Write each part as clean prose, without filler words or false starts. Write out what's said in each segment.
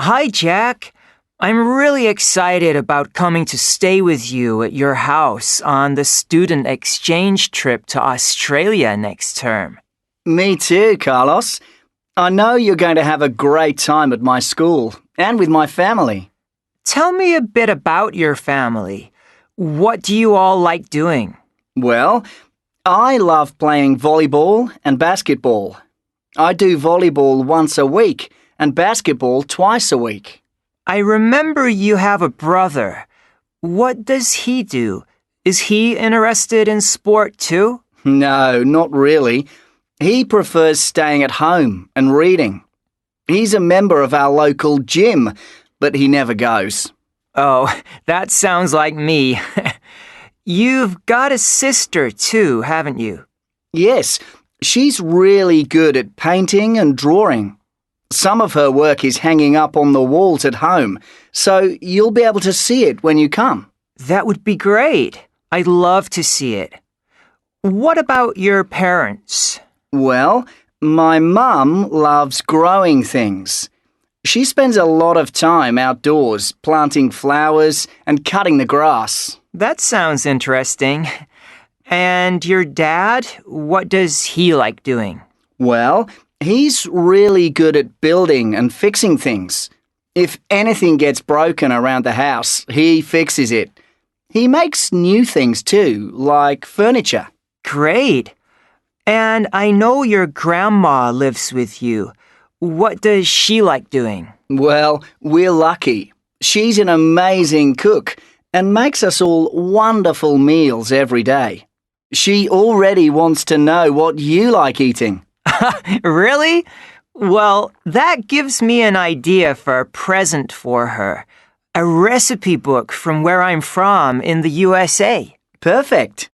Hi, Jack. I'm really excited about coming to stay with you at your house on the student exchange trip to Australia next term. Me too, Carlos. I know you're going to have a great time at my school and with my family. Tell me a bit about your family. What do you all like doing? Well, I love playing volleyball and basketball. I do volleyball once a week and basketball twice a week. I remember you have a brother. What does he do? Is he interested in sport too? No, not really. He prefers staying at home and reading. He's a member of our local gym, but he never goes. Oh, that sounds like me. You've got a sister too, haven't you? Yes, she's really good at painting and drawing. Some of her work is hanging up on the walls at home, so you'll be able to see it when you come. That would be great. I'd love to see it. What about your parents? Well, my mum loves growing things. She spends a lot of time outdoors planting flowers and cutting the grass. That sounds interesting. And your dad, what does he like doing? Well, he's really good at building and fixing things. If anything gets broken around the house, he fixes it. He makes new things too, like furniture. Great. And I know your grandma lives with you. What does she like doing? Well, we're lucky. She's an amazing cook and makes us all wonderful meals every day. She already wants to know what you like eating. Really? Well, that gives me an idea for a present for her. A recipe book from where I'm from in the USA. Perfect.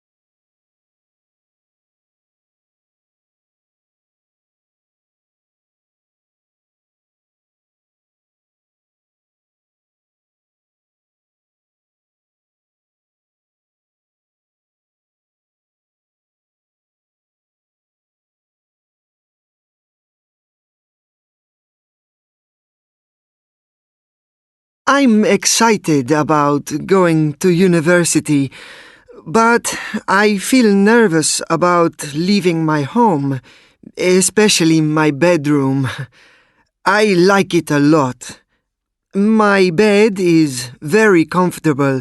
I'm excited about going to university, but I feel nervous about leaving my home, especially my bedroom. I like it a lot. My bed is very comfortable.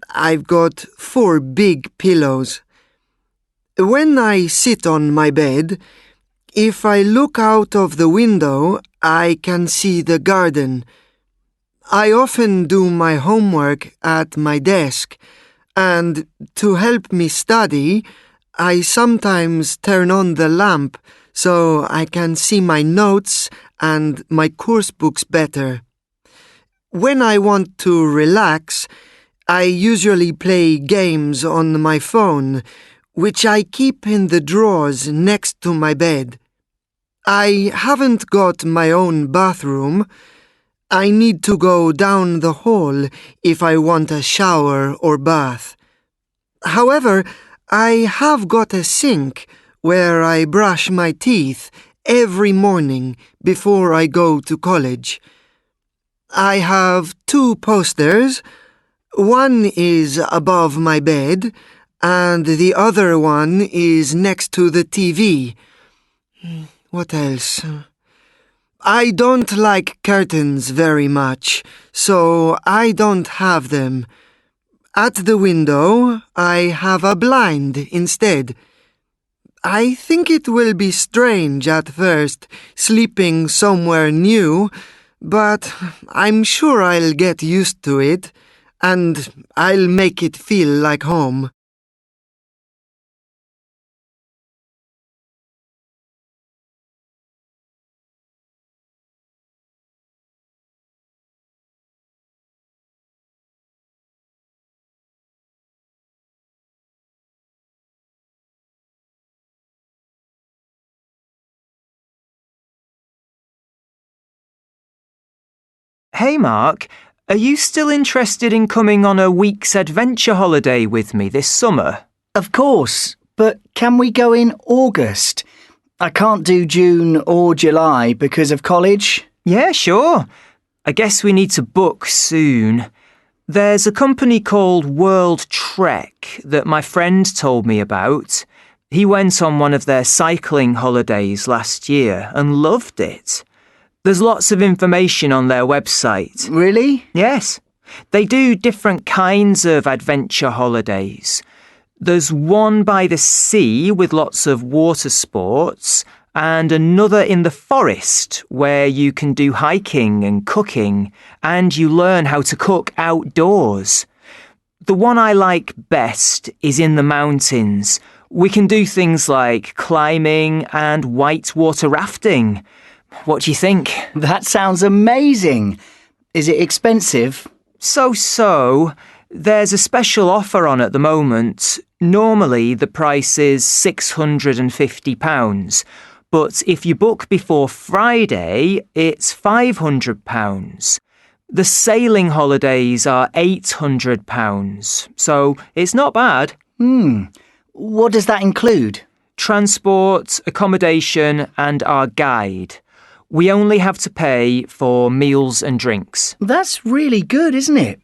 I've got 4 big pillows. When I sit on my bed, if I look out of the window, I can see the garden. I often do my homework at my desk, and to help me study, I sometimes turn on the lamp so I can see my notes and my course books better. When I want to relax, I usually play games on my phone, which I keep in the drawers next to my bed. I haven't got my own bathroom. I need to go down the hall if I want a shower or bath. However, I have got a sink where I brush my teeth every morning before I go to college. I have 2 posters. One is above my bed, and the other one is next to the TV. What else? I don't like curtains very much, so I don't have them. At the window, I have a blind instead. I think it will be strange at first, sleeping somewhere new, but I'm sure I'll get used to it, and I'll make it feel like home. Hey, Mark, are you still interested in coming on a week's adventure holiday with me this summer? Of course, but can we go in August? I can't do June or July because of college. Yeah, sure. I guess we need to book soon. There's a company called World Trek that my friend told me about. He went on one of their cycling holidays last year and loved it. There's lots of information on their website. Really? Yes. They do different kinds of adventure holidays. There's one by the sea with lots of water sports, and another in the forest where you can do hiking and cooking, and you learn how to cook outdoors. The one I like best is in the mountains. We can do things like climbing and whitewater rafting. What do you think? That sounds amazing. Is it expensive? So. There's a special offer on at the moment. Normally the price is £650, but if you book before Friday, it's £500. The sailing holidays are £800, so it's not bad. What does that include? Transport, accommodation, and our guide. We only have to pay for meals and drinks. That's really good, isn't it?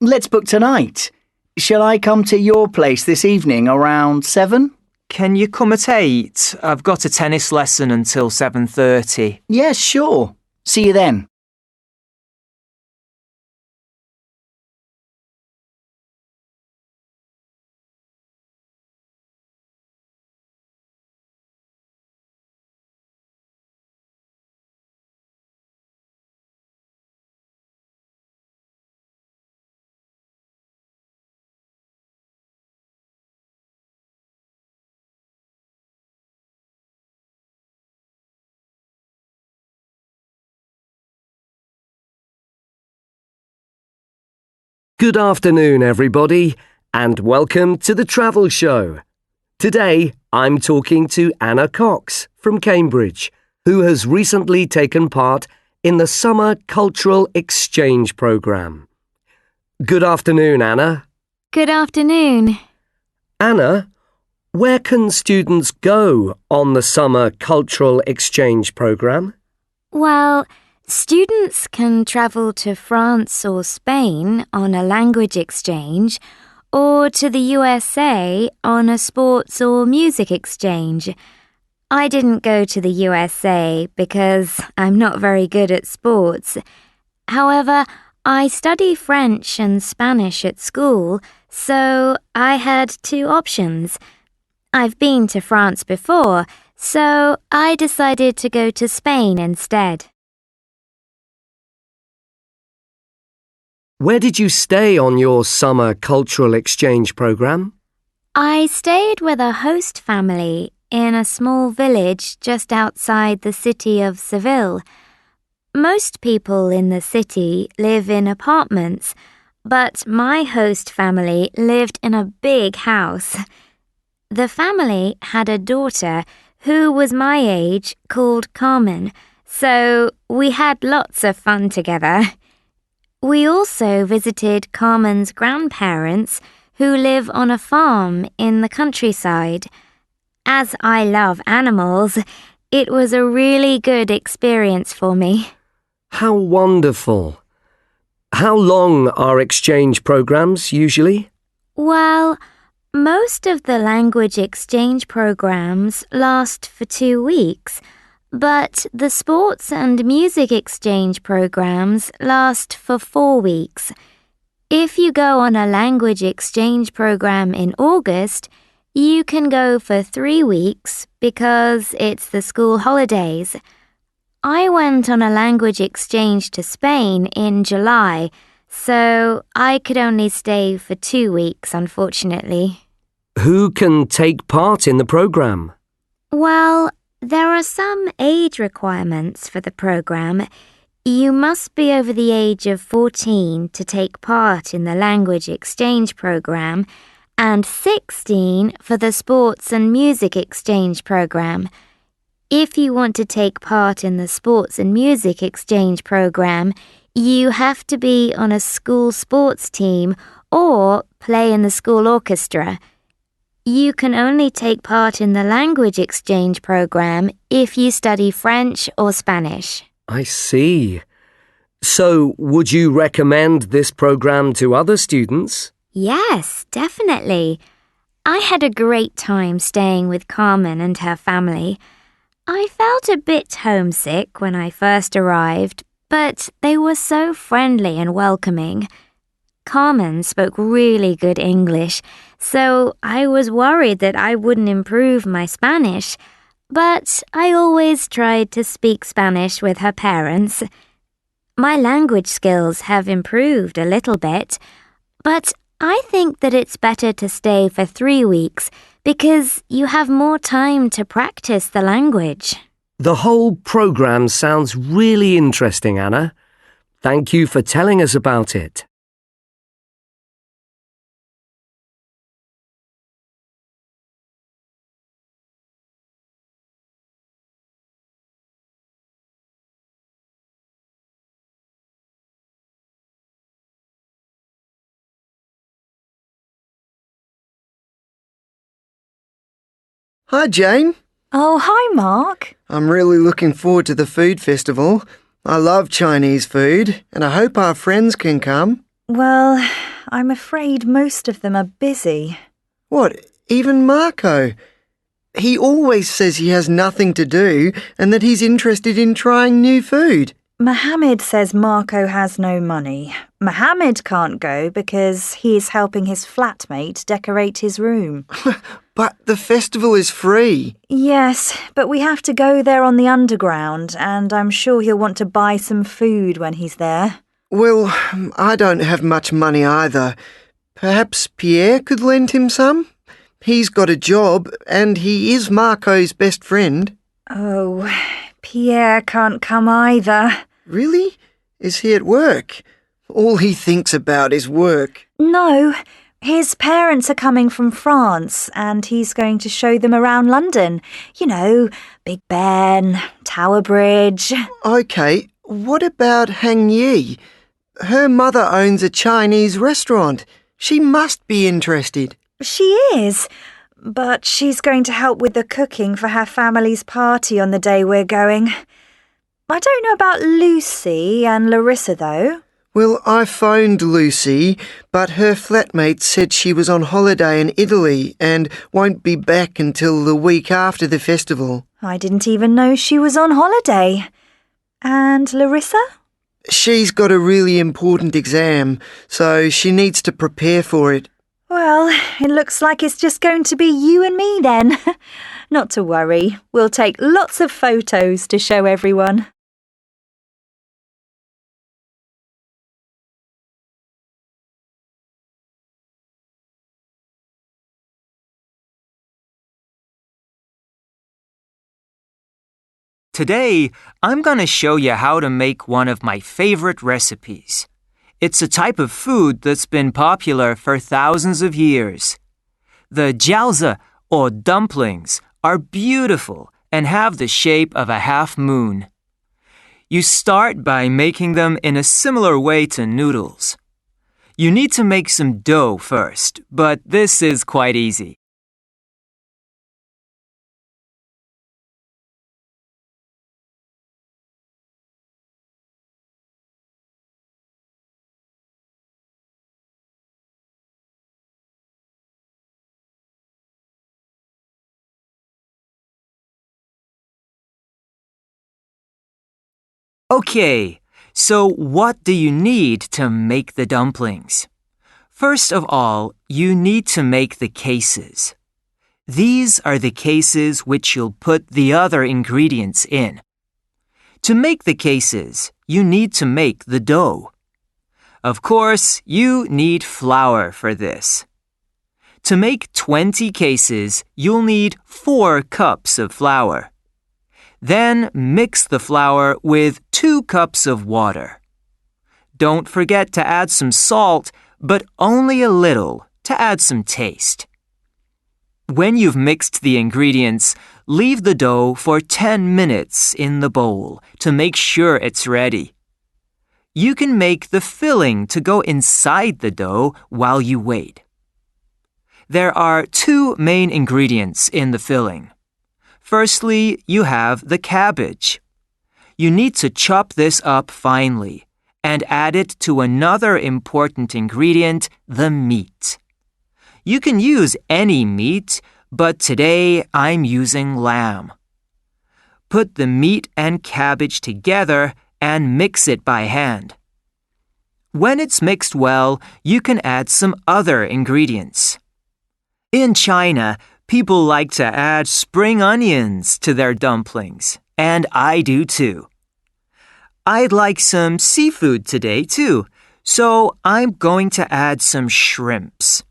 Let's book tonight. Shall I come to your place this evening around 7? Can you come at 8? I've got a tennis lesson until 7:30. Yes, sure. See you then. Good afternoon, everybody, and welcome to the Travel Show. Today, I'm talking to Anna Cox from Cambridge, who has recently taken part in the Summer Cultural Exchange Programme. Good afternoon, Anna. Good afternoon. Anna, where can students go on the Summer Cultural Exchange Programme? Well, students can travel to France or Spain on a language exchange, or to the USA on a sports or music exchange. I didn't go to the USA because I'm not very good at sports. However, I study French and Spanish at school, so I had 2 options. I've been to France before, so I decided to go to Spain instead. Where did you stay on your Summer Cultural Exchange Programme? I stayed with a host family in a small village just outside the city of Seville. Most people in the city live in apartments, but my host family lived in a big house. The family had a daughter who was my age called Carmen, so we had lots of fun together. We also visited Carmen's grandparents, who live on a farm in the countryside. As I love animals, it was a really good experience for me. How wonderful. How long are exchange programs usually? Well, most of the language exchange programs last for 2 weeks, but the sports and music exchange programs last for 4 weeks. If you go on a language exchange program in August, you can go for 3 weeks because it's the school holidays. I went on a language exchange to Spain in July, so I could only stay for 2 weeks, unfortunately. Who can take part in the program? Well, there are some age requirements for the program. You must be over the age of 14 to take part in the language exchange program, and 16 for the sports and music exchange program. If you want to take part in the sports and music exchange program, you have to be on a school sports team or play in the school orchestra. You can only take part in the language exchange program if you study French or Spanish. I see. So, would you recommend this program to other students? Yes, definitely. I had a great time staying with Carmen and her family. I felt a bit homesick when I first arrived, but they were so friendly and welcoming. Carmen spoke really good English, so I was worried that I wouldn't improve my Spanish, but I always tried to speak Spanish with her parents. My language skills have improved a little bit, but I think that it's better to stay for 3 weeks because you have more time to practice the language. The whole program sounds really interesting, Anna. Thank you for telling us about it. Hi, Jane. Oh, hi, Mark. I'm really looking forward to the food festival. I love Chinese food, and I hope our friends can come. Well, I'm afraid most of them are busy. What, even Marco? He always says he has nothing to do and that he's interested in trying new food. Mohammed says Marco has no money. Mohammed can't go because he's helping his flatmate decorate his room. But the festival is free. Yes, but we have to go there on the underground, and I'm sure he'll want to buy some food when he's there. Well, I don't have much money either. Perhaps Pierre could lend him some? He's got a job, and he is Marco's best friend. Oh, Pierre can't come either. Really? Is he at work? All he thinks about is work. No, his parents are coming from France and he's going to show them around London. You know, Big Ben, Tower Bridge. OK, what about Hang Yi? Her mother owns a Chinese restaurant. She must be interested. She is, but she's going to help with the cooking for her family's party on the day we're going. I don't know about Lucy and Larissa, though. Well, I phoned Lucy, but her flatmate said she was on holiday in Italy and won't be back until the week after the festival. I didn't even know she was on holiday. And Larissa? She's got a really important exam, so she needs to prepare for it. Well, it looks like it's just going to be you and me then. Not to worry, we'll take lots of photos to show everyone. Today, I'm going to show you how to make one of my favorite recipes. It's a type of food that's been popular for thousands of years. The jiaozi, or dumplings, are beautiful and have the shape of a half moon. You start by making them in a similar way to noodles. You need to make some dough first, but this is quite easy. Okay, so what do you need to make the dumplings? First of all, you need to make the cases. These are the cases which you'll put the other ingredients in. To make the cases, you need to make the dough. Of course, you need flour for this. To make 20 cases, you'll need 4 cups of flour. Then mix the flour with 2 cups of water. Don't forget to add some salt, but only a little to add some taste. When you've mixed the ingredients, leave the dough for 10 minutes in the bowl to make sure it's ready. You can make the filling to go inside the dough while you wait. There are 2 main ingredients in the filling. Firstly, you have the cabbage. You need to chop this up finely and add it to another important ingredient, the meat. You can use any meat, but today I'm using lamb. Put the meat and cabbage together and mix it by hand. When it's mixed well, you can add some other ingredients. In China, people like to add spring onions to their dumplings, and I do too. I'd like some seafood today too, so I'm going to add some shrimps.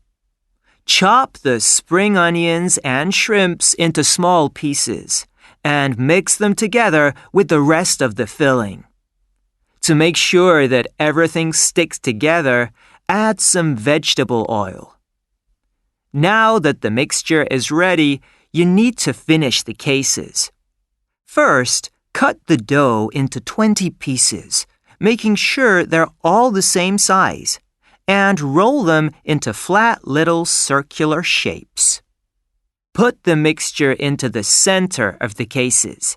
Chop the spring onions and shrimps into small pieces and mix them together with the rest of the filling. To make sure that everything sticks together, add some vegetable oil. Now that the mixture is ready, you need to finish the cases. First, cut the dough into 20 pieces, making sure they're all the same size, and roll them into flat little circular shapes. Put the mixture into the center of the cases.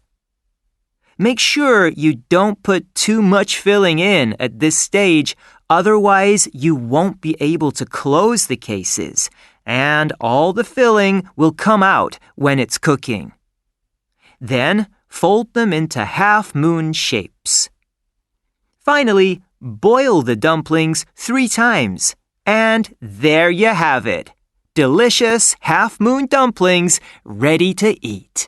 Make sure you don't put too much filling in at this stage, otherwise you won't be able to close the cases, and all the filling will come out when it's cooking. Then, fold them into half-moon shapes. Finally, boil the dumplings 3 times, and there you have it. Delicious half-moon dumplings ready to eat.